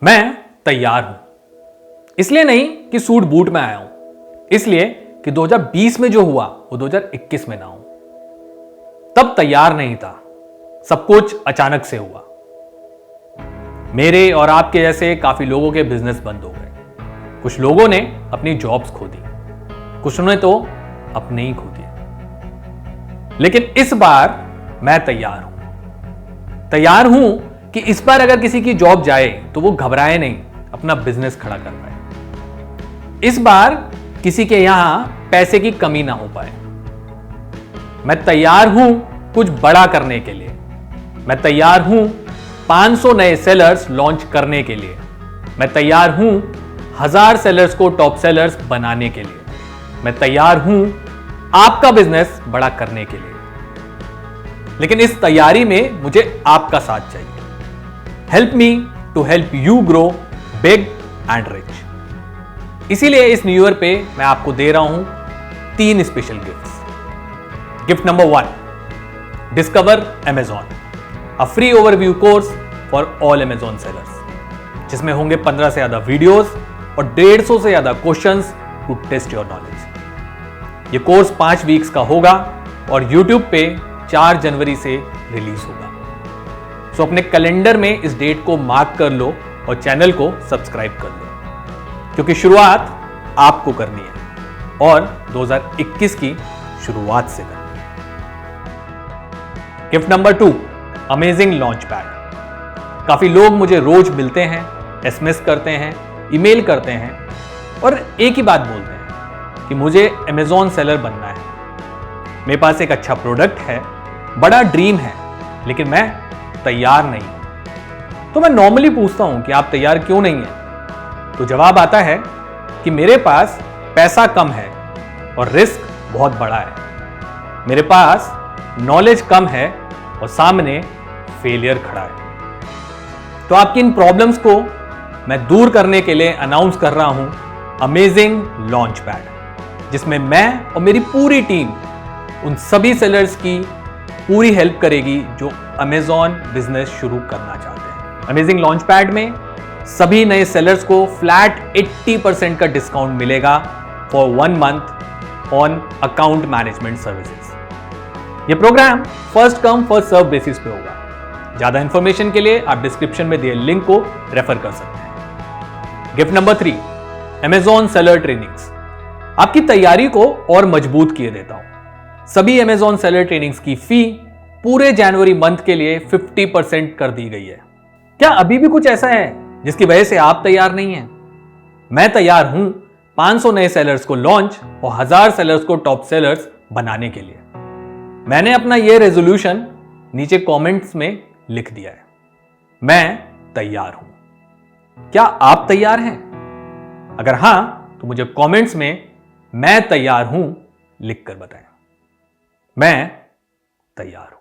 मैं तैयार हूं, इसलिए नहीं कि सूट बूट में आया हूं, इसलिए कि 2020 में जो हुआ वो 2021 में ना हो। तब तैयार नहीं था, सब कुछ अचानक से हुआ। मेरे और आपके जैसे काफी लोगों के बिजनेस बंद हो गए। कुछ लोगों ने अपनी जॉब्स खो दी, कुछ ने तो अपने ही खो दिए। लेकिन इस बार मैं तैयार तैयार हूं कि इस बार अगर किसी की जॉब जाए तो वो घबराए नहीं, अपना बिजनेस खड़ा कर पाए। इस बार किसी के यहां पैसे की कमी ना हो पाए। मैं तैयार हूं कुछ बड़ा करने के लिए। मैं तैयार हूं 500 नए सेलर्स लॉन्च करने के लिए। मैं तैयार हूं 1000 सेलर्स को टॉप सेलर्स बनाने के लिए। मैं तैयार हूं आपका बिजनेस बड़ा करने के लिए। लेकिन इस तैयारी में मुझे आपका साथ चाहिए। Help me to help you grow big and rich. इसीलिए इस न्यू ईयर पे मैं आपको दे रहा हूं 3 special gifts. Gift number 1, discover Amazon, a free overview course for all Amazon sellers, जिसमें होंगे 15 से ज्यादा वीडियोस और 150 से ज्यादा questions to test your knowledge. ये कोर्स 5 वीक्स का होगा और यूट्यूब पे 4 जनवरी से रिलीज होगा। सो अपने कैलेंडर में इस डेट को मार्क कर लो और चैनल को सब्सक्राइब कर लो, क्योंकि शुरुआत आपको करनी है और 2021 की शुरुआत से करनी है। Gift number 2, amazing launch pad. काफी लोग मुझे रोज मिलते हैं, एसएमएस करते हैं, ईमेल करते हैं और एक ही बात बोलते हैं कि मुझे अमेजॉन सेलर बनना है। मेरे पास एक अच्छा प्रोडक्ट है, बड़ा ड्रीम है, लेकिन मैं तैयार नहीं हूं। तो मैं नॉर्मली पूछता हूं कि आप तैयार क्यों नहीं हैं? तो जवाब आता है कि मेरे पास पैसा कम है और रिस्क बहुत बड़ा है। मेरे पास नॉलेज कम है और सामने फेलियर खड़ा है। तो आपकी इन प्रॉब्लम्स को मैं दूर करने के लिए अनाउंस कर रहा हूं अमेजिंग लॉन्च पैड, जिसमें मैं और मेरी पूरी टीम उन सभी सेलर्स की पूरी हेल्प करेगी जो अमेजॉन बिजनेस शुरू करना चाहते हैं। अमेजिंग लॉन्च पैड में सभी नए सेलर्स को फ्लैट 80% का डिस्काउंट मिलेगा for 1 month on account management services. यह programme first come first serve basis पे होगा। ज्यादा इंफॉर्मेशन के लिए आप डिस्क्रिप्शन में दिए लिंक को रेफर कर सकते हैं। Gift number 3, Amazon seller trainings. आपकी तैयारी को और मजबूत किए देता हूं। सभी अमेजॉन सेलर ट्रेनिंग्स की फी पूरे जनवरी मंथ के लिए 50% कर दी गई है। क्या अभी भी कुछ ऐसा है जिसकी वजह से आप तैयार नहीं हैं? मैं तैयार हूं 500 नए सेलर्स को लॉन्च और 1000 सेलर्स को टॉप सेलर्स बनाने के लिए। मैंने अपना यह रेजोल्यूशन नीचे कमेंट्स में लिख दिया है। मैं तैयार हूं। क्या आप तैयार हैं? अगर हां तो मुझे कमेंट्स में मैं तैयार हूं लिखकर बताएं। मैं तैयार हूं।